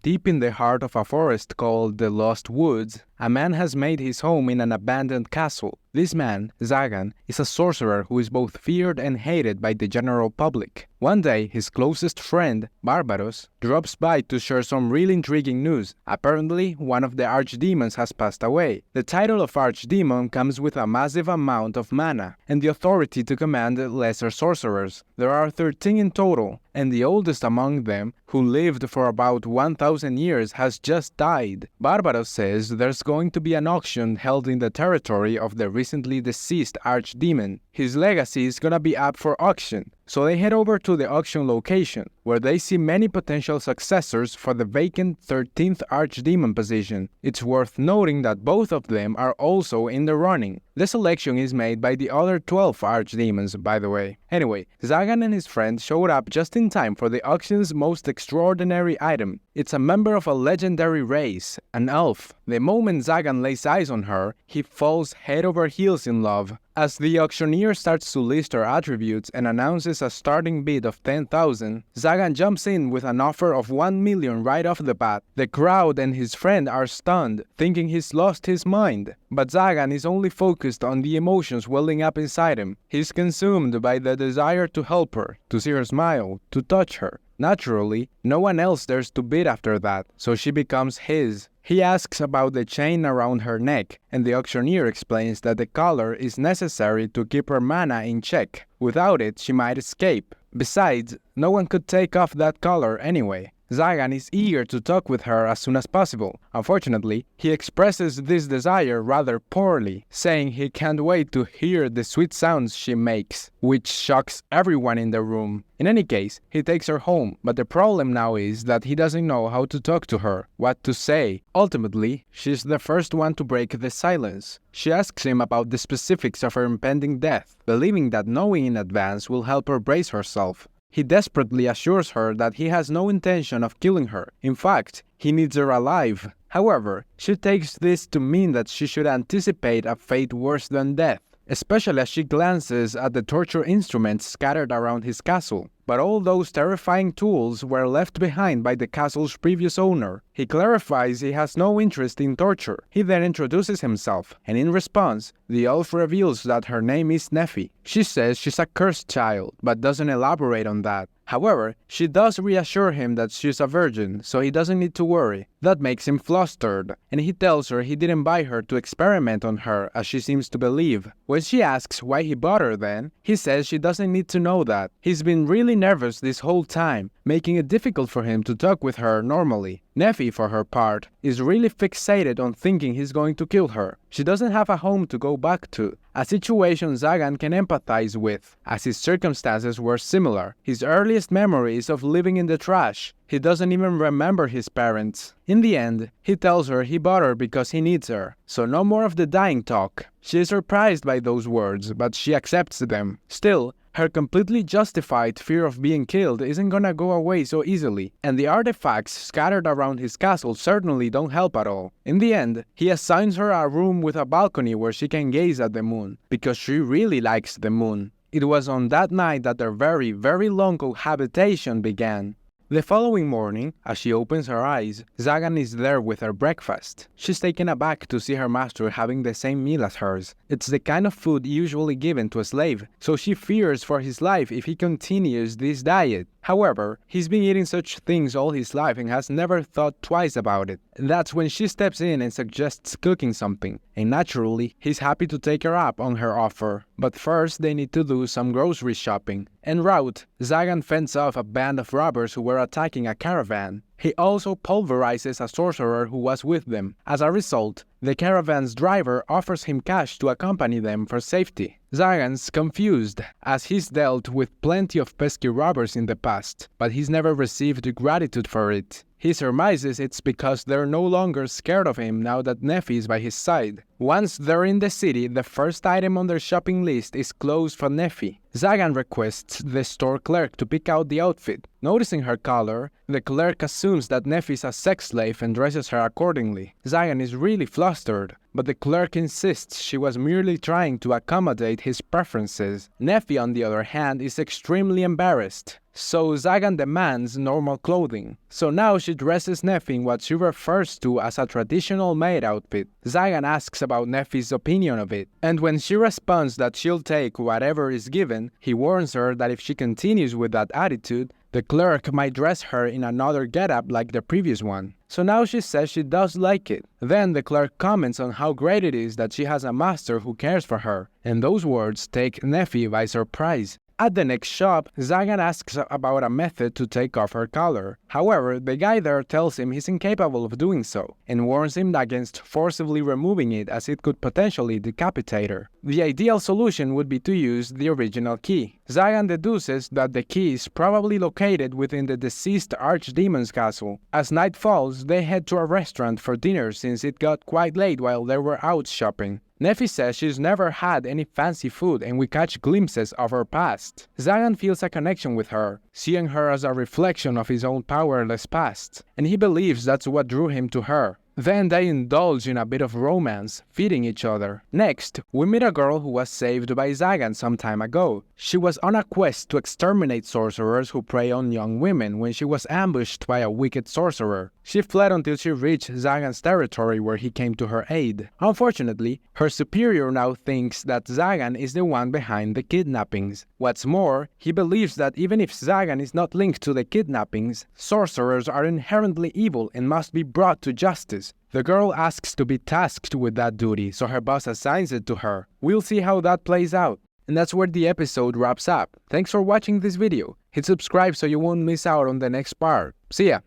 Deep in the heart of a forest called the Lost Woods, a man has made his home in an abandoned castle. This man, Zagan, is a sorcerer who is both feared and hated by the general public. One day, his closest friend, Barbaros, drops by to share some really intriguing news. Apparently, one of the archdemons has passed away. The title of archdemon comes with a massive amount of mana and the authority to command lesser sorcerers. There are 13 in total, and the oldest among them, who lived for about 1,000 years, has just died. Barbaros says there's going to be an auction held in the territory of the recently deceased archdemon. His legacy is gonna be up for auction, so they head over to the auction location, where they see many potential successors for the vacant 13th archdemon position. It's worth noting that both of them are also in the running. The selection is made by the other 12 archdemons, by the way. Anyway, Zagan and his friend showed up just in time for the auction's most extraordinary item. It's a member of a legendary race, an elf. The moment Zagan lays eyes on her, he falls head over heels in love. As the auctioneer starts to list her attributes and announces a starting bid of 10,000, Zagan jumps in with an offer of 1 million right off the bat. The crowd and his friend are stunned, thinking he's lost his mind. But Zagan is only focused on the emotions welling up inside him. He's consumed by the desire to help her, to see her smile, to touch her. Naturally, no one else dares to bid after that, so she becomes his. He asks about the chain around her neck, and the auctioneer explains that the collar is necessary to keep her mana in check. Without it, she might escape. Besides, no one could take off that collar anyway. Zagan is eager to talk with her as soon as possible. Unfortunately, he expresses this desire rather poorly, saying he can't wait to hear the sweet sounds she makes, which shocks everyone in the room. In any case, he takes her home, but the problem now is that he doesn't know how to talk to her, what to say. Ultimately, she's the first one to break the silence. She asks him about the specifics of her impending death, believing that knowing in advance will help her brace herself. He desperately assures her that he has no intention of killing her. In fact, he needs her alive. However, she takes this to mean that she should anticipate a fate worse than death, especially as she glances at the torture instruments scattered around his castle. But all those terrifying tools were left behind by the castle's previous owner. He clarifies he has no interest in torture. He then introduces himself, and in response, the elf reveals that her name is Nephi. She says she's a cursed child, but doesn't elaborate on that. However, she does reassure him that she's a virgin, so he doesn't need to worry. That makes him flustered, and he tells her he didn't buy her to experiment on her, as she seems to believe. When she asks why he bought her then, he says she doesn't need to know that. He's been really nervous this whole time, making it difficult for him to talk with her normally. Nephi, for her part, is really fixated on thinking he's going to kill her. She doesn't have a home to go back to, a situation Zagan can empathize with, as his circumstances were similar. His earliest memory is of living in the trash. He doesn't even remember his parents. In the end, he tells her he bought her because he needs her, so no more of the dying talk. She is surprised by those words, but she accepts them. Still, her completely justified fear of being killed isn't gonna go away so easily, and the artifacts scattered around his castle certainly don't help at all. In the end, he assigns her a room with a balcony where she can gaze at the moon, because she really likes the moon. It was on that night that their very, very long cohabitation began. The following morning, as she opens her eyes, Zagan is there with her breakfast. She's taken aback to see her master having the same meal as hers. It's the kind of food usually given to a slave, so she fears for his life if he continues this diet. However, he's been eating such things all his life and has never thought twice about it. That's when she steps in and suggests cooking something, and naturally, he's happy to take her up on her offer. But first, they need to do some grocery shopping. En route, Zagan fends off a band of robbers who were attacking a caravan. He also pulverizes a sorcerer who was with them. As a result, the caravan's driver offers him cash to accompany them for safety. Zagan's confused, as he's dealt with plenty of pesky robbers in the past, but he's never received gratitude for it. He surmises it's because they're no longer scared of him now that Nephi is by his side. Once they're in the city, the first item on their shopping list is clothes for Nephi. Zagan requests the store clerk to pick out the outfit. Noticing her color, the clerk assumes that Nephi is a sex slave and dresses her accordingly. Zagan is really flustered, but the clerk insists she was merely trying to accommodate his preferences. Neffy, on the other hand, is extremely embarrassed, so Zagan demands normal clothing. So now she dresses Neffy in what she refers to as a traditional maid outfit. Zagan asks about Neffy's opinion of it, and when she responds that she'll take whatever is given, he warns her that if she continues with that attitude, the clerk might dress her in another getup like the previous one. So now she says she does like it. Then the clerk comments on how great it is that she has a master who cares for her, and those words take Neffy by surprise. At the next shop, Zagan asks about a method to take off her collar. However, the guy there tells him he's incapable of doing so, and warns him against forcibly removing it as it could potentially decapitate her. The ideal solution would be to use the original key. Zagan deduces that the key is probably located within the deceased archdemon's castle. As night falls, they head to a restaurant for dinner since it got quite late while they were out shopping. Neffy says she's never had any fancy food, and we catch glimpses of her past. Zagan feels a connection with her, seeing her as a reflection of his own powerless past, and he believes that's what drew him to her. Then they indulge in a bit of romance, feeding each other. Next, we meet a girl who was saved by Zagan some time ago. She was on a quest to exterminate sorcerers who prey on young women when she was ambushed by a wicked sorcerer. She fled until she reached Zagan's territory where he came to her aid. Unfortunately, her superior now thinks that Zagan is the one behind the kidnappings. What's more, he believes that even if Zagan is not linked to the kidnappings, sorcerers are inherently evil and must be brought to justice. The girl asks to be tasked with that duty, so her boss assigns it to her. We'll see how that plays out. And that's where the episode wraps up. Thanks for watching this video. Hit subscribe so you won't miss out on the next part. See ya!